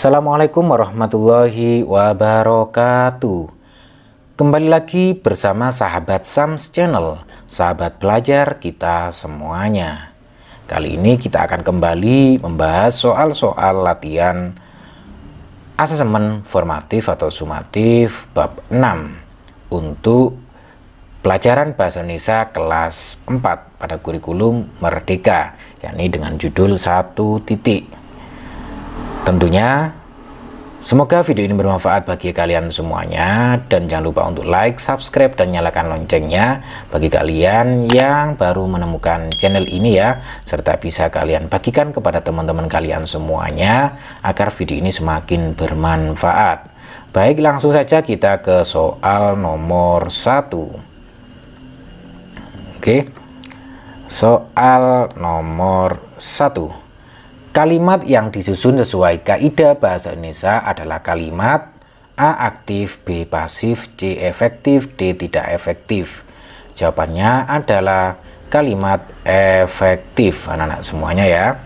Assalamualaikum warahmatullahi wabarakatuh. Kembali lagi bersama sahabat Sams Channel, sahabat belajar kita semuanya. Kali ini kita akan kembali membahas soal-soal latihan asesmen formatif atau sumatif bab 6 untuk pelajaran bahasa Indonesia kelas 4 pada kurikulum Merdeka, yakni dengan judul 1 titik. Tentunya semoga video ini bermanfaat bagi kalian semuanya, dan jangan lupa untuk like, subscribe, dan nyalakan loncengnya bagi kalian yang baru menemukan channel ini ya, serta bisa kalian bagikan kepada teman-teman kalian semuanya agar video ini semakin bermanfaat. Baik, langsung saja kita ke soal nomor 1. Oke, soal nomor 1. Kalimat yang disusun sesuai kaidah bahasa Indonesia adalah kalimat A aktif, B pasif, C efektif, D tidak efektif. Jawabannya adalah kalimat efektif, anak-anak semuanya ya.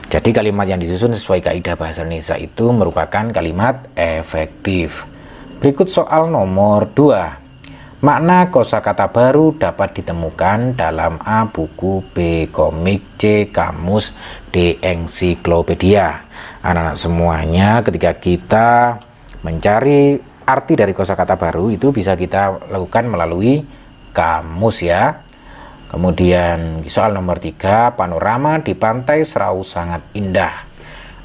Jadi kalimat yang disusun sesuai kaidah bahasa Indonesia itu merupakan kalimat efektif. Berikut soal nomor 2. Makna kosakata baru dapat ditemukan dalam A. buku, B. komik, C. kamus, D. ensiklopedia. Anak-anak semuanya, ketika kita mencari arti dari kosakata baru itu bisa kita lakukan melalui kamus ya. Kemudian soal nomor 3, panorama di pantai Serau sangat indah.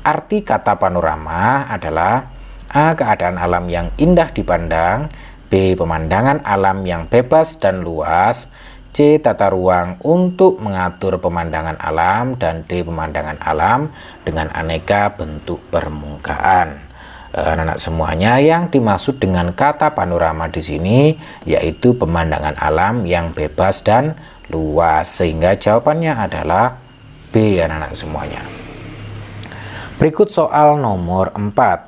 Arti kata panorama adalah A. keadaan alam yang indah dipandang, B. pemandangan alam yang bebas dan luas, C. tata ruang untuk mengatur pemandangan alam, dan D. pemandangan alam dengan aneka bentuk permukaan. Anak-anak semuanya, yang dimaksud dengan kata panorama di sini yaitu pemandangan alam yang bebas dan luas, sehingga jawabannya adalah B, anak-anak semuanya. Berikut soal nomor 4.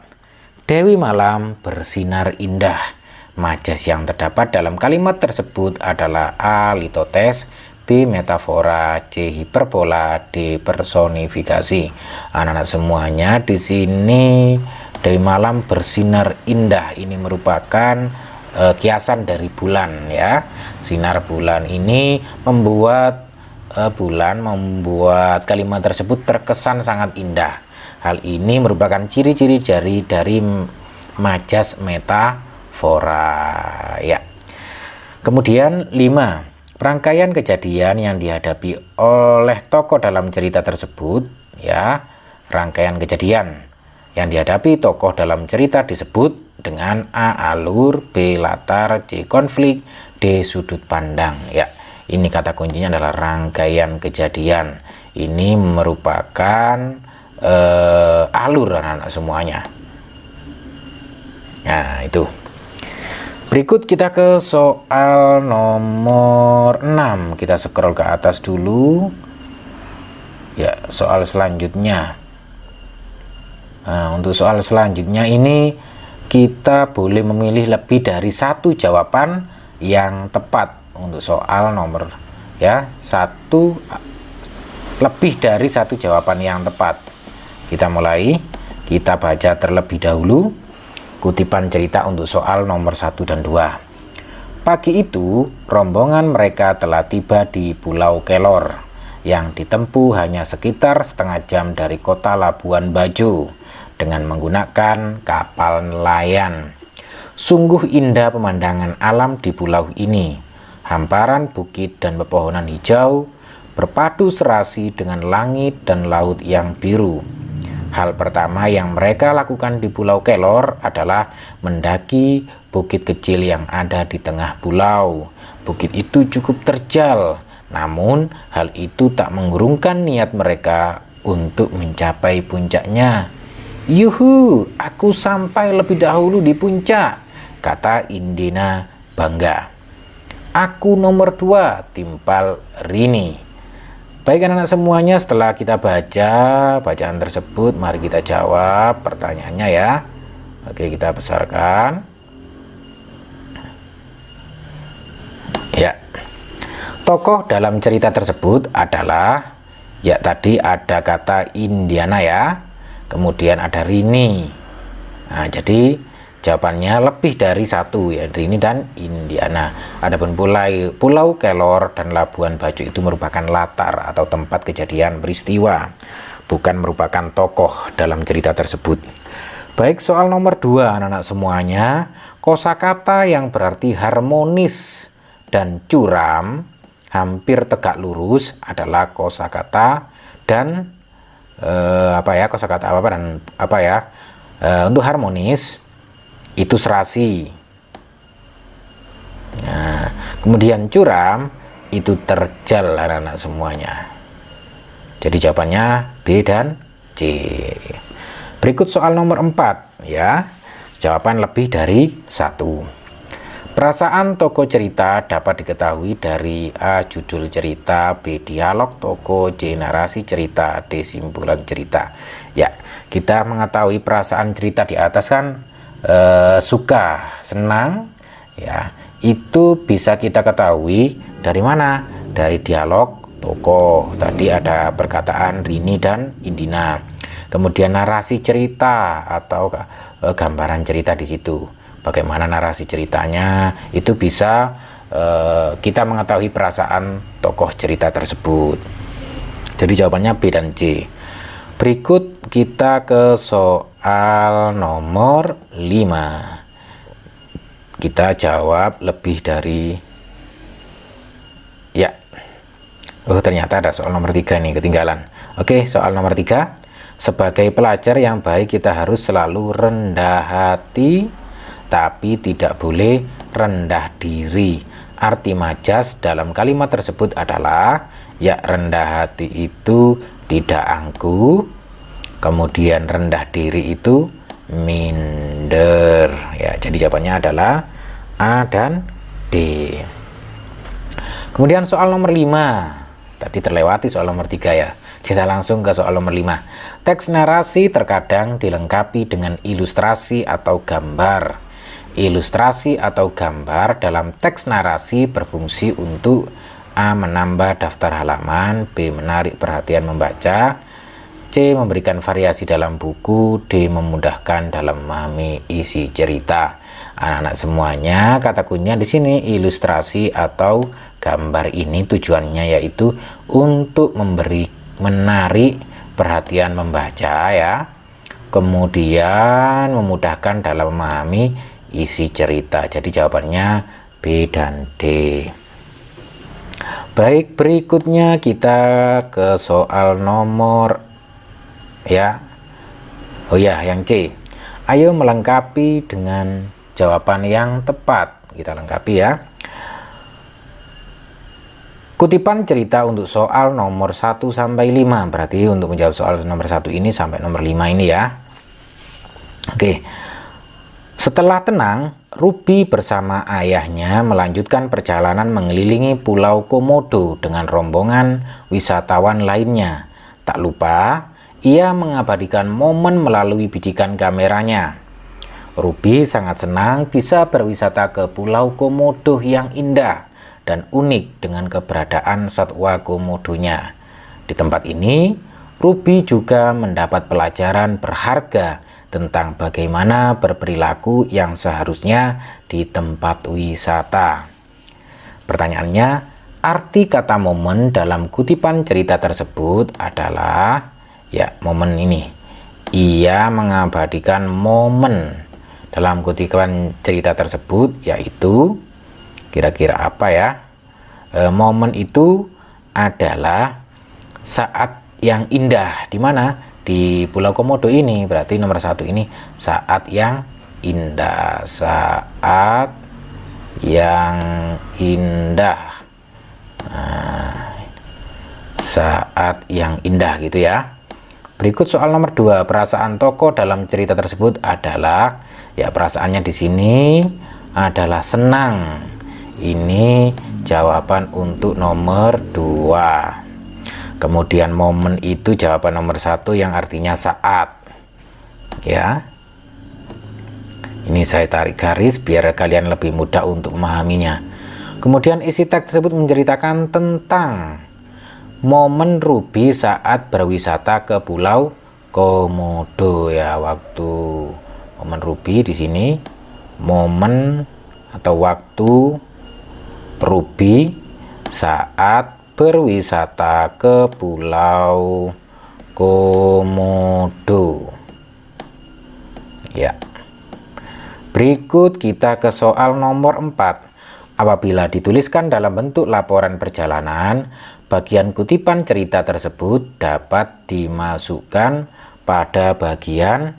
Dewi malam bersinar indah. Majas yang terdapat dalam kalimat tersebut adalah A. litotes, B. metafora, C. hiperbola, D. personifikasi. Anak-anak semuanya, di sini Dewi malam bersinar indah ini merupakan kiasan dari bulan ya. Sinar bulan ini membuat kalimat tersebut terkesan sangat indah. Hal ini merupakan ciri-ciri dari majas metafora ya. Kemudian 5. Rangkaian kejadian yang dihadapi oleh tokoh dalam cerita tersebut ya. Rangkaian kejadian yang dihadapi tokoh dalam cerita disebut dengan A. alur, B. latar, C. konflik, D. sudut pandang ya. Ini kata kuncinya adalah rangkaian kejadian. Ini merupakan alur anak-anak semuanya. Nah, itu. Berikut kita ke soal nomor 6. Kita scroll ke atas dulu. Ya, soal selanjutnya. Nah, untuk soal selanjutnya ini kita boleh memilih lebih dari satu jawaban yang tepat untuk soal nomor ya, lebih dari satu jawaban yang tepat. Kita mulai, kita baca terlebih dahulu kutipan cerita untuk soal nomor 1 dan 2. Pagi itu, rombongan mereka telah tiba di Pulau Kelor yang ditempuh hanya sekitar setengah jam dari kota Labuan Bajo dengan menggunakan kapal nelayan. Sungguh indah pemandangan alam di pulau ini. Hamparan bukit dan pepohonan hijau berpadu serasi dengan langit dan laut yang biru. Hal pertama yang mereka lakukan di Pulau Kelor adalah mendaki bukit kecil yang ada di tengah pulau. Bukit itu cukup terjal, namun hal itu tak mengurungkan niat mereka untuk mencapai puncaknya. Yuhu, aku sampai lebih dahulu di puncak, kata Indina bangga. Aku nomor 2, timpal Rini. Baik anak-anak semuanya, setelah kita baca bacaan tersebut, mari kita jawab pertanyaannya ya. Oke, kita besarkan. Ya. Tokoh dalam cerita tersebut adalah ya tadi ada kata Indiana ya. kemudian ada Rini. Nah, jadi jawabannya lebih dari satu, ya, Rini dan Indiana. Adapun Pulau Kelor dan Labuan Bajo itu merupakan latar atau tempat kejadian peristiwa, bukan merupakan tokoh dalam cerita tersebut. Baik, soal nomor 2 anak-anak semuanya. Kosakata yang berarti harmonis dan curam, hampir tegak lurus adalah kosakata dan kosakata apa dan apa ya? Untuk harmonis itu serasi. Nah, kemudian curam itu terjal anak-anak semuanya. Jadi jawabannya B dan C. Berikut soal nomor 4 ya. Jawaban lebih dari 1. Perasaan tokoh cerita dapat diketahui dari A. Judul cerita, B. Dialog tokoh, C. Narasi cerita, D. Simpulan cerita. Ya, kita mengetahui perasaan cerita di atas kan suka, senang, ya, itu bisa kita ketahui dari mana? Dari dialog tokoh. Tadi ada perkataan Rini dan Indina. Kemudian narasi cerita atau gambaran cerita di situ. Bagaimana narasi ceritanya itu bisa kita mengetahui perasaan tokoh cerita tersebut. Jadi jawabannya B dan C. Berikut kita ke soal nomor 5. Kita jawab lebih dari ya. Oh, ternyata ada soal nomor 3 nih, ketinggalan. Oke, soal nomor 3. Sebagai pelajar yang baik kita harus selalu rendah hati, tapi tidak boleh rendah diri. Arti majas dalam kalimat tersebut adalah ya, rendah hati itu tidak angkuh, kemudian rendah diri itu minder. Ya, jadi jawabannya adalah A dan D. Kemudian soal nomor 5. Tadi terlewati soal nomor 3 ya. Kita langsung ke soal nomor 5. Teks narasi terkadang dilengkapi dengan ilustrasi atau gambar. Ilustrasi atau gambar dalam teks narasi berfungsi untuk A. menambah daftar halaman, B. menarik perhatian membaca, C. memberikan variasi dalam buku, D. memudahkan dalam memahami isi cerita. Anak-anak semuanya, kata kuncinya di sini ilustrasi atau gambar ini tujuannya yaitu untuk menarik perhatian membaca ya. Kemudian memudahkan dalam memahami isi cerita. Jadi jawabannya B dan D. Baik, berikutnya kita ke soal nomor ya. Oh ya, yang C. Ayo melengkapi dengan jawaban yang tepat. Kita lengkapi ya. Kutipan cerita untuk soal nomor 1 sampai 5. Berarti untuk menjawab soal nomor 1 ini sampai nomor 5 ini ya. Oke. Setelah tenang, Ruby bersama ayahnya melanjutkan perjalanan mengelilingi Pulau Komodo dengan rombongan wisatawan lainnya. Tak lupa, ia mengabadikan momen melalui bidikan kameranya. Ruby sangat senang bisa berwisata ke Pulau Komodo yang indah dan unik dengan keberadaan satwa komodonya. Di tempat ini, Ruby juga mendapat pelajaran berharga tentang bagaimana berperilaku yang seharusnya di tempat wisata. Pertanyaannya, arti kata momen dalam kutipan cerita tersebut adalah ya, momen ini. Ia mengabadikan momen dalam kutipan cerita tersebut, yaitu kira-kira apa ya? Momen itu adalah saat yang indah. Di mana? Di Pulau Komodo ini. Berarti nomor 1 ini saat yang indah. Saat yang indah. Nah, saat yang indah gitu ya. Berikut soal nomor 2. Perasaan tokoh dalam cerita tersebut adalah ya, perasaannya di sini adalah senang. Ini jawaban untuk nomor 2. Kemudian momen itu jawaban nomor 1 yang artinya saat. Ya. Ini saya tarik garis biar kalian lebih mudah untuk memahaminya. Kemudian isi teks tersebut menceritakan tentang momen Ruby saat berwisata ke Pulau komodo ya. Waktu momen Ruby di sini momen atau waktu Ruby saat berwisata ke Pulau Komodo ya. Berikut kita ke soal nomor 4. Apabila dituliskan dalam bentuk laporan perjalanan, bagian kutipan cerita tersebut dapat dimasukkan pada bagian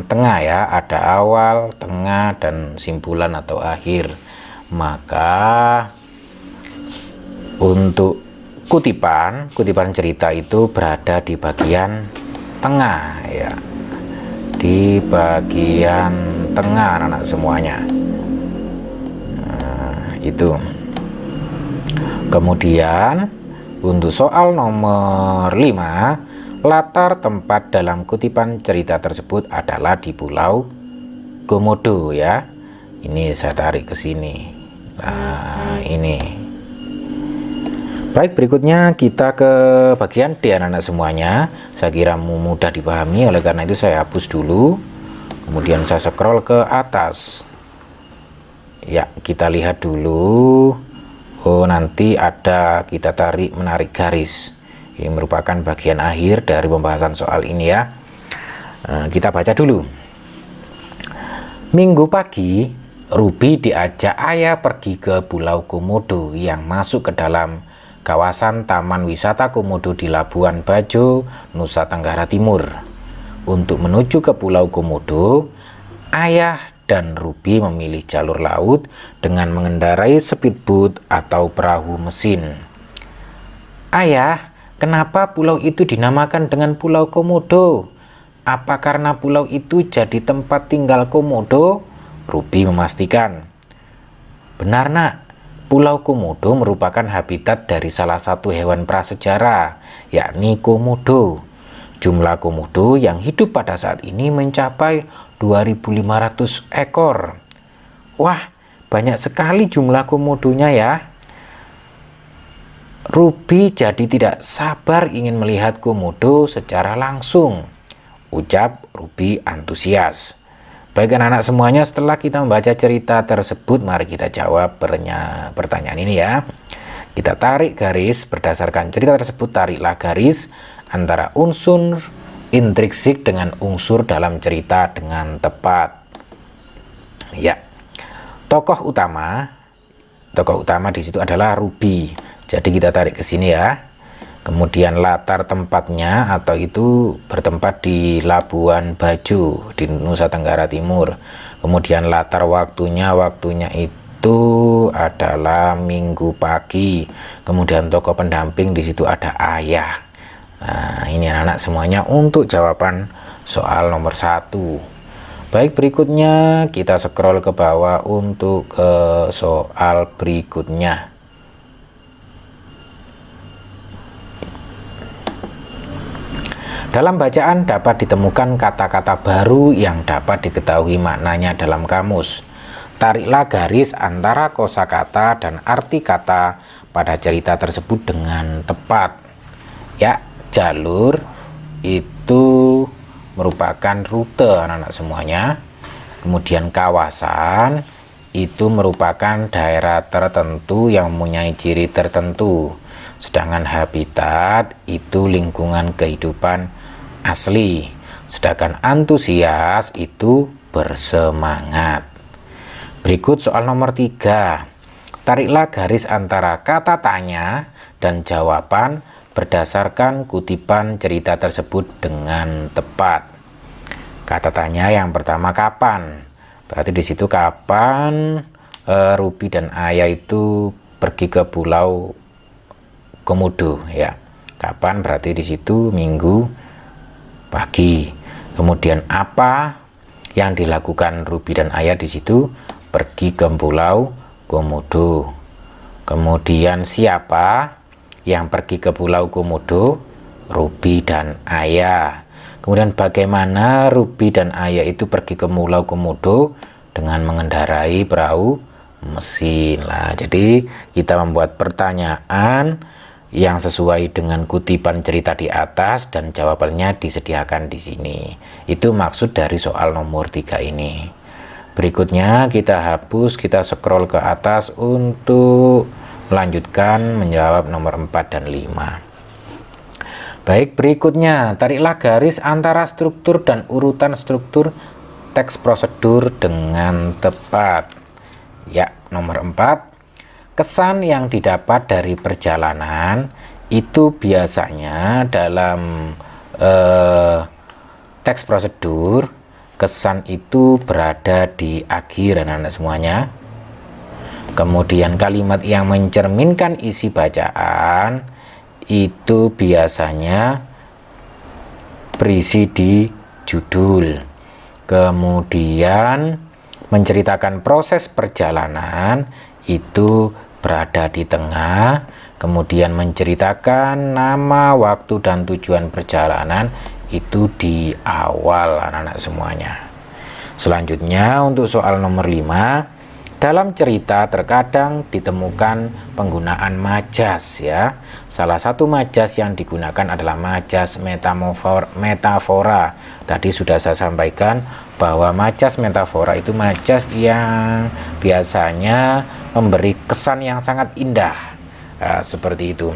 tengah ya. Ada awal, tengah, dan simpulan atau akhir. Maka untuk kutipan cerita itu berada di bagian tengah ya. Di bagian tengah anak-anak semuanya. Itu. Kemudian untuk soal nomor 5, latar tempat dalam kutipan cerita tersebut adalah di Pulau Komodo ya. Ini saya tarik ke sini. Nah, ini. Baik, berikutnya kita ke bagian D anak-anak semuanya. Saya kira mudah dipahami, oleh karena itu saya hapus dulu. Kemudian saya scroll ke atas. Ya, kita lihat dulu. Oh, nanti ada kita menarik garis. Ini merupakan bagian akhir dari pembahasan soal ini ya. Kita baca dulu. Minggu pagi, Ruby diajak ayah pergi ke Pulau Komodo yang masuk ke dalam kawasan Taman Wisata Komodo di Labuan Bajo, Nusa Tenggara Timur. Untuk menuju ke Pulau Komodo, ayah dan Ruby memilih jalur laut dengan mengendarai speedboat atau perahu mesin. Ayah, kenapa pulau itu dinamakan dengan Pulau Komodo? Apa karena pulau itu jadi tempat tinggal komodo? Ruby memastikan. Benar nak, Pulau Komodo merupakan habitat dari salah satu hewan prasejarah, yakni komodo. Jumlah komodo yang hidup pada saat ini mencapai 2.500 ekor. Wah, banyak sekali jumlah komodonya ya. Ruby jadi tidak sabar ingin melihat komodo secara langsung, ucap Ruby antusias. Baik anak-anak semuanya, setelah kita membaca cerita tersebut, mari kita jawab pertanyaan ini ya. Kita tarik garis berdasarkan cerita tersebut, tariklah garis antara unsur intrinsik dengan unsur dalam cerita dengan tepat. Ya, tokoh utama di situ adalah Ruby. Jadi kita tarik ke sini ya. Kemudian latar tempatnya atau itu bertempat di Labuan Bajo di Nusa Tenggara Timur. Kemudian latar waktunya itu adalah Minggu pagi. Kemudian tokoh pendamping di situ ada ayah. Nah, ini anak-anak semuanya untuk jawaban soal nomor 1. Baik, berikutnya kita scroll ke bawah untuk ke soal berikutnya. Dalam bacaan dapat ditemukan kata-kata baru yang dapat diketahui maknanya dalam kamus. Tariklah garis antara kosakata dan arti kata pada cerita tersebut dengan tepat. Ya, jalur itu merupakan rute anak-anak semuanya. Kemudian kawasan itu merupakan daerah tertentu yang mempunyai ciri tertentu. Sedangkan habitat itu lingkungan kehidupan asli. Sedangkan antusias itu bersemangat. Berikut soal nomor 3. Tariklah garis antara kata tanya dan jawaban berdasarkan kutipan cerita tersebut dengan tepat. Kata tanya yang pertama kapan? Berarti di situ kapan Ruby dan ayah itu pergi ke Pulau Komodo ya. Kapan berarti di situ Minggu pagi. Kemudian apa yang dilakukan Ruby dan ayah di situ? Pergi ke Pulau Komodo. Kemudian siapa yang pergi ke Pulau Komodo? Ruby dan ayah. Kemudian bagaimana Ruby dan ayah itu pergi ke Pulau Komodo? Dengan mengendarai perahu mesin lah. Jadi kita membuat pertanyaan yang sesuai dengan kutipan cerita di atas dan jawabannya disediakan di sini. Itu maksud dari soal nomor 3 ini. Berikutnya kita hapus, kita scroll ke atas untuk melanjutkan menjawab nomor 4 dan 5. Baik, berikutnya tariklah garis antara struktur dan urutan struktur teks prosedur dengan tepat. Ya, nomor 4. Kesan yang didapat dari perjalanan itu biasanya dalam teks prosedur, kesan itu berada di akhir anak-anak semuanya. Kemudian kalimat yang mencerminkan isi bacaan itu biasanya berisi di judul. Kemudian menceritakan proses perjalanan itu berada di tengah. Kemudian menceritakan nama, waktu, dan tujuan perjalanan itu di awal anak-anak semuanya. Selanjutnya untuk soal nomor 5, dalam cerita terkadang ditemukan penggunaan majas ya. Salah satu majas yang digunakan adalah majas metafora. Tadi sudah saya sampaikan bahwa majas metafora itu majas yang biasanya memberi kesan yang sangat indah. Seperti itu.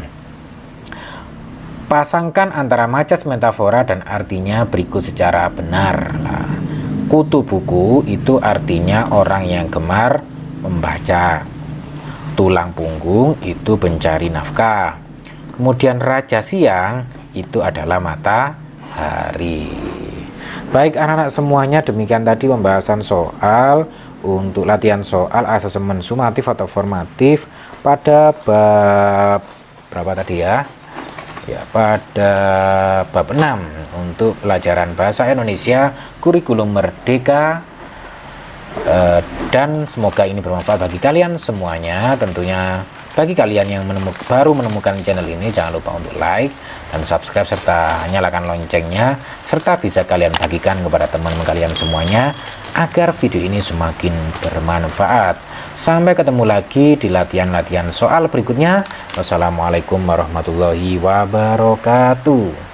Pasangkan antara majas metafora dan artinya berikut secara benar. Kutu buku itu artinya orang yang gemar membaca. Tulang punggung itu pencari nafkah. Kemudian raja siang itu adalah matahari. Baik anak-anak semuanya, demikian tadi pembahasan soal untuk latihan soal asesmen sumatif atau formatif pada bab berapa tadi ya? Ya, pada bab 6 untuk pelajaran bahasa Indonesia kurikulum merdeka. Dan semoga ini bermanfaat bagi kalian semuanya. Tentunya bagi kalian yang baru menemukan channel ini, jangan lupa untuk like dan subscribe serta nyalakan loncengnya, serta bisa kalian bagikan kepada teman-teman kalian semuanya agar video ini semakin bermanfaat. Sampai ketemu lagi di latihan-latihan soal berikutnya. Wassalamualaikum warahmatullahi wabarakatuh.